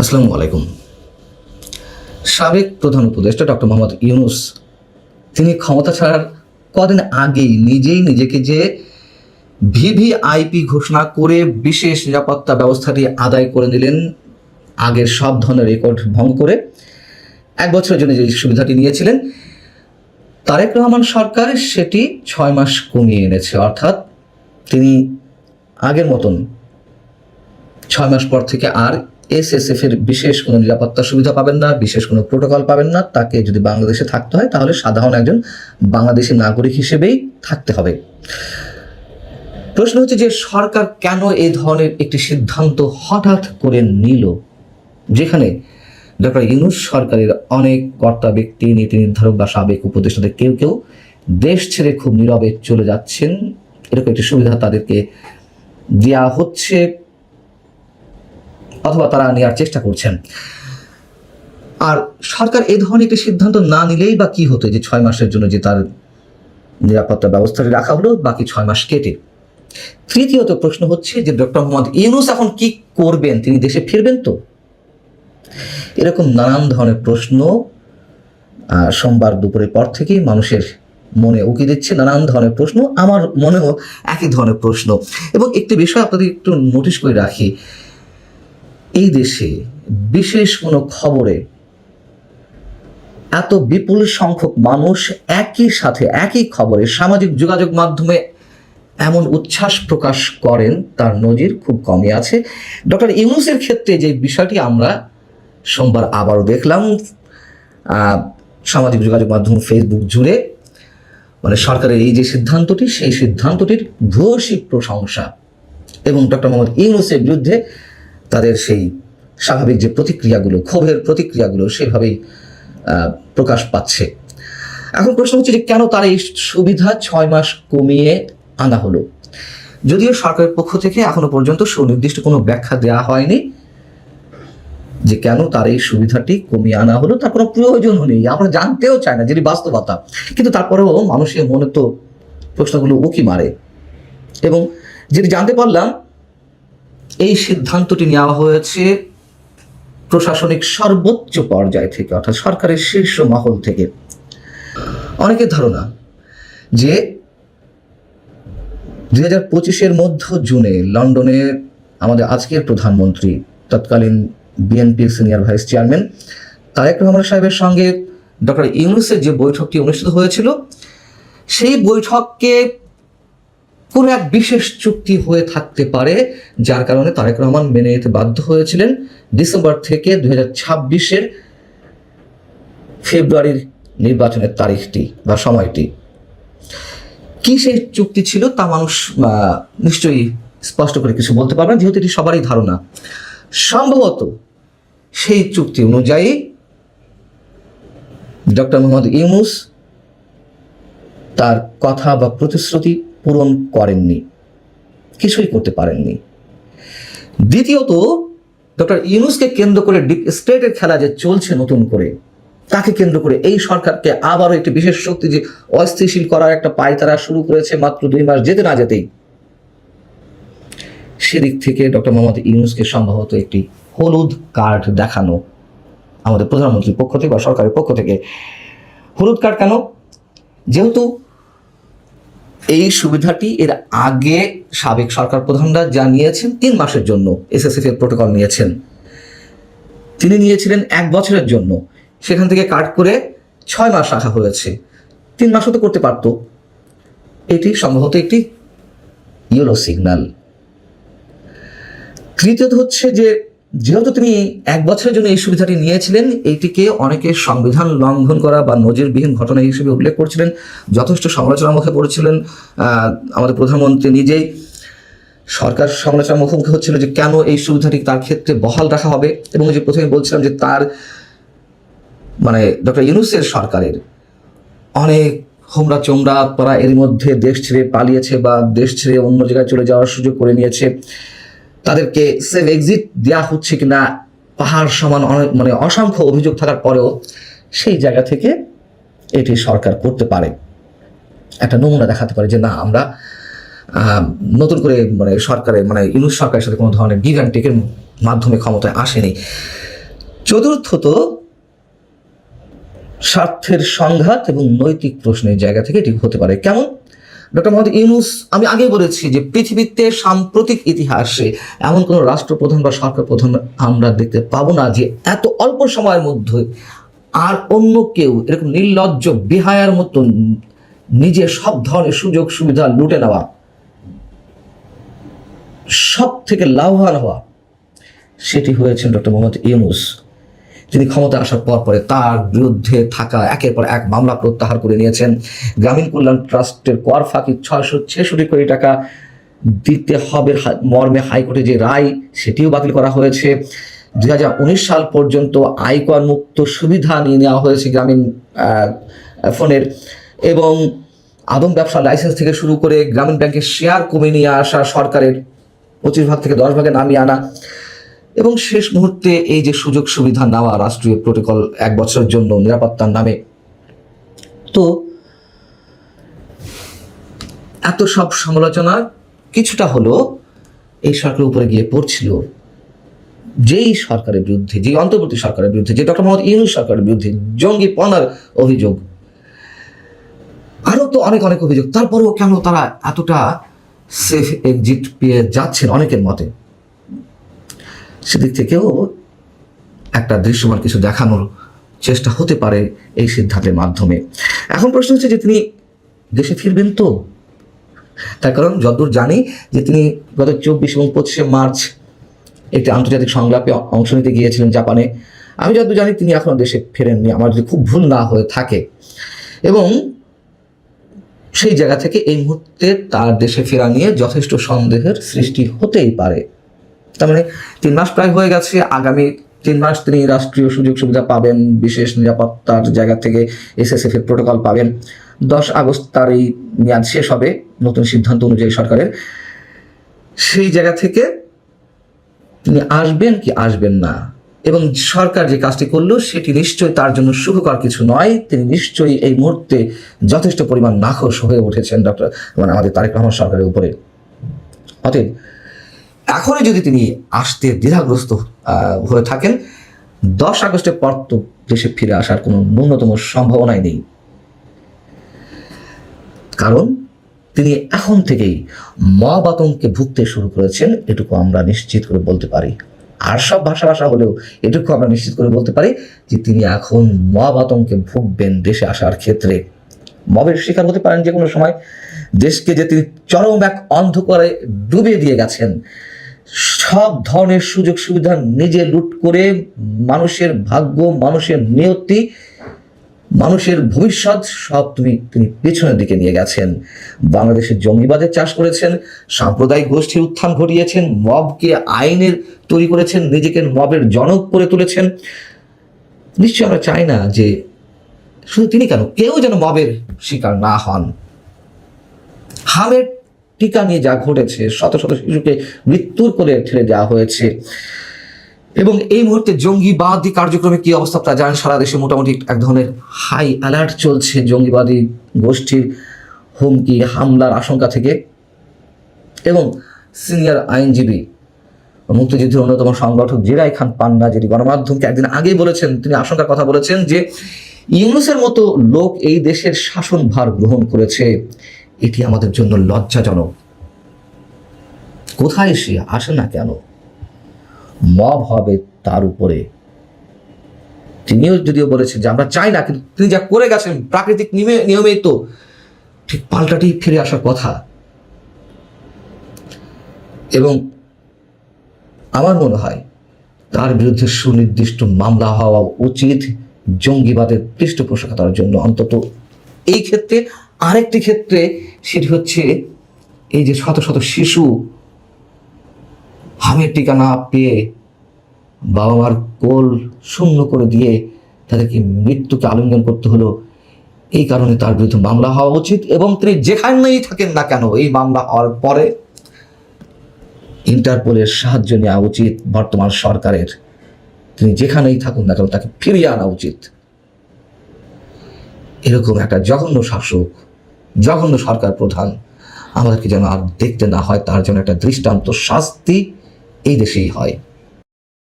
আসসালামু আলাইকুম। সাবেক প্রধান উপদেষ্টা ডক্টর মোহাম্মদ ইউনূস তিনি ক্ষমতা ছাড়ার কদিন আগেই নিজেই নিজেকে যে ভিভিআইপি ঘোষণা করে বিশেষ নিরাপত্তা ব্যবস্থাটি আদায় করে নিলেন, আগের সব ধরনের রেকর্ড ভঙ্গ করে 1 বছরের জন্য যে সুবিধাটি নিয়েছিলেন, তারেক রহমান সরকার সেটি 6 মাস কমিয়ে এনেছে। অর্থাৎ তিনি আগের মতন 6 মাস পর থেকে আর এসএসএফ এর বিশেষ কোনো নিরাপত্তা সুবিধা পাবেন না, বিশেষ কোনো প্রোটোকল পাবেন না। তাকে যদি বাংলাদেশে থাকতে হয় তাহলে সাধারণ একজন বাংলাদেশি নাগরিক হিসেবেই থাকতে হবে। প্রশ্ন হচ্ছে যে সরকার কেন এই ধরনের একটি সিদ্ধান্ত হঠাৎ করে নিল, যেখানে ডক্টর ইউনূস সরকারের অনেক কর্তা ব্যক্তি, নীতি নির্ধারক বা সাবেক উপদেষ্টাদের কেউ কেউ দেশ ছেড়ে খুব নীরবে চলে যাচ্ছেন। এরকম একটি সুবিধা তাদেরকে দেওয়া হচ্ছে অথবা তারা নেওয়ার চেষ্টা করছেন। আর সরকার এই ধরনের একটি সিদ্ধান্ত না নিলেই বা কি হতো, যে 6 মাসের জন্য যে তার নিরাপত্তা ব্যবস্থাটি রাখা হলো, বাকি 6 মাস কেটে। তৃতীয়ত প্রশ্ন হচ্ছে যে ডক্টর মোহাম্মদ ইউনূস এখন কি করবেন? তিনি দেশে ফিরবেন তো? এরকম নানান ধরনের প্রশ্ন সোমবার দুপুরের পর থেকেই মানুষের মনে উকি দিচ্ছে। নানান ধরনের প্রশ্ন, আমার মনেও একই ধরনের প্রশ্ন। এবং একটি বিষয় আপনাদের একটু নোটিশ করে রাখি, এই দেশে বিশেষ কোনো খবরে এত বিপুল সংখ্যক মানুষ একই সাথে একই খবরে সামাজিক যোগাযোগ মাধ্যমে এমন উচ্ছ্বাস প্রকাশ করেন, তার নজির খুব কমই আছে। ডক্টর ইউনূসের ক্ষেত্রে যে বিষয়টি আমরা সোমবার আবারও দেখলাম সামাজিক যোগাযোগ মাধ্যম ফেসবুক জুড়ে, মানে সরকারের এই যে সিদ্ধান্তটি, সেই সিদ্ধান্তটির ভূয়সী প্রশংসা এবং ডক্টর মোহাম্মদ ইউনূসের বিরুদ্ধে তাদের সেই স্বাভাবিক যে প্রতিক্রিয়াগুলো, ক্ষোভের প্রতিক্রিয়াগুলো সেভাবেই প্রকাশ পাচ্ছে। এখন প্রশ্ন হচ্ছে যে কেন তার এই সুবিধা 6 মাস কমিয়ে আনা হলো? যদিও সরকারের পক্ষ থেকে এখনো পর্যন্ত সুনির্দিষ্ট কোনো ব্যাখ্যা দেওয়া হয়নি যে কেন তার এই সুবিধাটি কমিয়ে আনা হলো, তার কোনো প্রয়োজনও নেই, আমরা জানতেও চাই না, যেটি বাস্তবতা। কিন্তু তারপরেও মানুষের মনে তো প্রশ্নগুলো উকি মারে। এবং যেটি জানতে পারলাম, এই সিদ্ধান্তটি নেওয়া হয়েছে প্রশাসনিক সর্বোচ্চ পর্যায় থেকে, অর্থাৎ সরকারের শীর্ষ মহল থেকে। অনেকের ধারণা যে 2025-এর মধ্য জুনে লন্ডনে আমাদের আজকের প্রধানমন্ত্রী, তৎকালীন বিএনপির senior vice chairman Tarique Rahman সাহেবের সঙ্গে ডক্টর ইউনূসের যে বৈঠকটি অনুষ্ঠিত হয়েছিল, সেই বৈঠককে কোনো এক বিশেষ চুক্তি হয়ে থাকতে পারে, যার কারণে তারেক রহমান মেনে নিতে বাধ্য হয়েছিলেন ডিসেম্বর থেকে 2026-এর ফেব্রুয়ারির নির্বাচনের তারিখটি বা সময়টি। কি সেই চুক্তি ছিল তা মানুষ নিশ্চয়ই স্পষ্ট করে কিছু বলতে পারবে না, যেহেতু এটি সবারই ধারণা। সম্ভবত সেই চুক্তি অনুযায়ী ডক্টর মোহাম্মদ ইউনূস তার কথা বা প্রতিশ্রুতি পূরণ করেননি, কিছুই করতে পারেননি। দ্বিতীয়ত, ডক্টর ইউনূসকে কেন্দ্র করে ডিপ স্টেটের খেলা যে চলছে নতুন করে, তাকে কেন্দ্র করে এই সরকারকে আবারও একটি বিশেষ শক্তি যে অস্থিতিশীল করার একটা পায়তারা শুরু করেছে মাত্র 2 মাস যেতে না যেতেই, সেদিক থেকে ডক্টর মোহাম্মদ ইউনূসকে সম্ভবত একটি হলুদ কার্ড দেখানো আমাদের প্রধানমন্ত্রীর পক্ষ থেকে বা সরকারের পক্ষ থেকে। হলুদ কার্ড কেন? যেহেতু এই সুবিধাটি এর আগে সাবেক সরকার প্রধানরা যা নিয়েছেন 3 মাসের জন্য, এসএসএফ এর প্রোটোকল নিয়েছেন, তিনি নিয়েছিলেন 1 বছরের জন্য, সেখান থেকে কাট করে 6 মাস রাখা হয়েছে। 3 মাসও তো করতে পারত। এটি সম্ভবত একটি ইয়েলো সিগন্যাল। তৃতীয়ত হচ্ছে যে যেহেতু তিনি 1 বছরের জন্য এই সুবিধাটি নিয়েছিলেন, এইটিকে অনেকে সংবিধান লঙ্ঘন করা বা নজিরবিহীন ঘটনা হিসেবে উল্লেখ করছিলেন, যথেষ্ট সমালোচনার মুখে পড়েছিলেন। আমাদের প্রধানমন্ত্রী নিজেই সরকার সমালোচনার মুখোমুখি হচ্ছিল যে কেন এই সুবিধাটি তার ক্ষেত্রে বহাল রাখা হবে। এবং যে প্রথমে বলছিলাম যে তার মানে ডক্টর ইউনূসের সরকারের অনেক হোমরা চোমরা তারা এর মধ্যে দেশ ছেড়ে পালিয়েছে বা দেশ ছেড়ে অন্য জায়গায় চলে যাওয়ার সুযোগ করে নিয়েছে, তাদেরকে সেফ এক্সিট দেওয়া হচ্ছে কিনা পাহাড় সমান মানে অসংখ্য অভিযোগ থাকার পরেও সেই জায়গা থেকে এটি সরকার করতে পারে, একটা নমুনা দেখাতে পারে যে না, আমরা নতুন করে মানে সরকারের মানে ইউনূস সরকারের সাথে কোনো ধরনের গিভ অ্যান্ড টেকের মাধ্যমে ক্ষমতায় আসেনি। চতুর্থত, স্বার্থের সংঘাত এবং নৈতিক প্রশ্নের জায়গা থেকে এটি হতে পারে। কেমন? ডক্টর মোহাম্মদ ইউনূস, আমি আগেই বলেছি যে পৃথিবীতে সাম্প্রতিক ইতিহাসে এমন কোনো রাষ্ট্রপ্রধান বা সরকার প্রধান আমরা দেখতে পাবো না যে এত অল্প সময়ের মধ্যে আর অন্য কেউ এরকম নির্লজ্জ বেহায়ার মতো নিজের সব ধরনের সুযোগ সুবিধা লুটে নেওয়া, সব থেকে লাভবান হওয়া, সেটি হয়েছেন ডক্টর মোহাম্মদ ইউনূস। তিনি ক্ষমতা আসার পরে তার বিরুদ্ধে থাকা একের পর এক মামলা প্রত্যাহার করে নিয়েছেন। গ্রামীণ কল্যাণ ট্রাস্টের কর ফাঁকি 666 কোটি টাকা দিতে হবে মর্মে হাইকোর্টে যে রায়, সেটিও বাতিল করা হয়েছে। 2019 সাল পর্যন্ত আয়কর মুক্ত সুবিধা নিয়ে নেওয়া হয়েছে গ্রামীণ ফোনের, এবং আদম ব্যবসা লাইসেন্স থেকে শুরু করে গ্রামীণ ব্যাংকের শেয়ার কমে নিয়ে আসা, সরকারের 25 থেকে 10 ভাগে নামিয়ে আনা, এবং শেষ মুহূর্তে এই যে সুযোগ সুবিধা নেওয়া, রাষ্ট্রীয় প্রোটোকল 1 বছরের জন্য নিরাপত্তার নামে। তো এত সব সমালোচনা কিছুটা হলো এই সরকারের উপরে গিয়ে পড়ছিল, যেই সরকারের বিরুদ্ধে, যে অন্তর্বর্তী সরকারের বিরুদ্ধে, যে ডক্টর মোহাম্মদ ইউনূস সরকারের বিরুদ্ধে জঙ্গিপনার অভিযোগ, আরো তো অনেক অনেক অভিযোগ, তারপরেও কেন তারা এতটা সেফ এক্সিট পেয়ে যাচ্ছেন অনেকের মতে, সেদিক থেকেও একটা দৃশ্যমান কিছু দেখানোর চেষ্টা হতে পারে এই সিদ্ধান্তের মাধ্যমে। এখন প্রশ্ন হচ্ছে যে তিনি দেশে ফিরবেন তো? তার কারণ যতদূর জানি যে তিনি গত 24 এবং 25 মার্চ একটি আন্তর্জাতিক সংলাপে অংশ নিতে গিয়েছিলেন জাপানে। আমি যতদূর জানি তিনি এখনো দেশে ফেরেননি, আমার যদি খুব ভুল না হয়ে থাকে, এবং সেই জায়গা থেকে এই মুহূর্তে তার দেশে ফেরা নিয়ে যথেষ্ট সন্দেহের সৃষ্টি হতেই পারে। তার মানে 3 মাস প্রায় হয়ে গেছে, আগামী 3 মাস তিনি রাষ্ট্রীয় সুযোগ সুবিধা পাবেন, বিশেষ নিরাপত্তার জায়গা থেকে SSF এর প্রোটোকল পাবেন। 10 আগস্ট তার এই মেয়াদ শেষ হবে নতুন সিদ্ধান্ত অনুযায়ী সরকারের। সেই জায়গা থেকে তিনি আসবেন কি আসবেন না, এবং সরকার যে কাজটি করলো সেটি নিশ্চয়ই তার জন্য সুখকর কিছু নয়। তিনি নিশ্চয়ই এই মুহূর্তে যথেষ্ট পরিমাণ নাখোশ হয়ে উঠেছেন আমাদের তারেক রহমান সরকারের উপরে। অতএব এখনই যদি তিনি আসতে দ্বিধাগ্রস্ত হয়ে থাকেন, 10 আগস্টের পর তো দেশে ফিরে আসার কোনো ন্যূনতম সম্ভাবনাই নেই। কারণ তিনি এখন থেকেই মব আতঙ্কে ভুগতে শুরু করেছেন, এটুকু আমরা নিশ্চিত করে বলতে পারি। আর সব ভাষা হলেও এটুকু আমরা নিশ্চিত করে বলতে পারি যে তিনি এখন মব আতঙ্কে ভুগবেন দেশে আসার ক্ষেত্রে। মবের শিকার হতে পারেন যে কোনো সময়। দেশকে যে তিনি চরম এক অন্ধকারে ডুবিয়ে দিয়ে গেছেন, সব ধরনের সুযোগ সুবিধা নিজে লুট করে মানুষের ভাগ্য, মানুষের নিয়তি, মানুষের ভবিষ্যৎ সব তিনি পেছনের দিকে নিয়ে গেছেন। বাংলাদেশের জঙ্গিবাদের চাষ করেছেন, সাম্প্রদায়িক গোষ্ঠীর উত্থান ঘটিয়েছেন, মবকে আইনের তৈরি করেছেন, নিজেকে মবের জনক করে তুলেছেন। নিশ্চয়ই আমরা চাই না যে শুধু তিনি কেন, কেউ যেন মবের শিকার না হন। হামের টিকা নিয়ে যা ঘটেছে, শত শত শিশুকে মৃত্যুর করে ঠেলে দেওয়া হয়েছে, এবং এই মুহূর্তে জঙ্গিবাদী কার্যক্রমে কি অবস্থা তা জানেন। সারা দেশে মোটামুটি এক ধরনের হাই অ্যালার্ট চলছে জঙ্গিবাদী গোষ্ঠীর হুমকি হামলার আশঙ্কা থেকে। এবং সিনিয়র আইনজীবী, মুক্তিযুদ্ধের অন্যতম সংগঠক জিরাই খান পান্না, যেটি গণমাধ্যমকে একদিন আগেই বলেছেন, তিনি আশঙ্কার কথা বলেছেন যে ইউনূসের মতো লোক এই দেশের শাসনভার গ্রহণ করেছে, এটি আমাদের জন্য লজ্জাজনক। কোথায় সে আসে না কেন, মব হবে তার উপরে। তিনিও যদিও বলেছেন যে আমরা চাই না, কিন্তু তিনি যা করে গেছেন প্রাকৃতিক নিয়মেই তো ঠিক পাল্টাতেই ফিরে আসার কথা। এবং আমার মনে হয় তার বিরুদ্ধে সুনির্দিষ্ট মামলা হওয়া উচিত জঙ্গিবাদের পৃষ্ঠপোষকতার জন্য। অন্তত এই ক্ষেত্রে, আরেকটি ক্ষেত্রে সেটি হচ্ছে এই যে শত শত শিশু হামের টিকা না পেয়ে বাবা মার কোল শূন্য করে দিয়ে তাদেরকে মৃত্যুকে আলিঙ্গন করতে হলো, এই কারণে তার বিরুদ্ধে মামলা হওয়া উচিত। এবং তিনি যেখানেই থাকেন না কেন, এই মামলা হওয়ার পরে ইন্টারপোলের সাহায্য নেওয়া উচিত বর্তমান সরকারের। তিনি যেখানেই থাকুন না কেন তাকে ফিরিয়ে আনা উচিত। এরকম একটা জঘন্য শাসক, জঘন্য সরকার প্রধান আমাদেরকে যেন আর দেখতে না হয়, তার জন্য একটা দৃষ্টান্ত শাস্তি এই দেশেই হয়।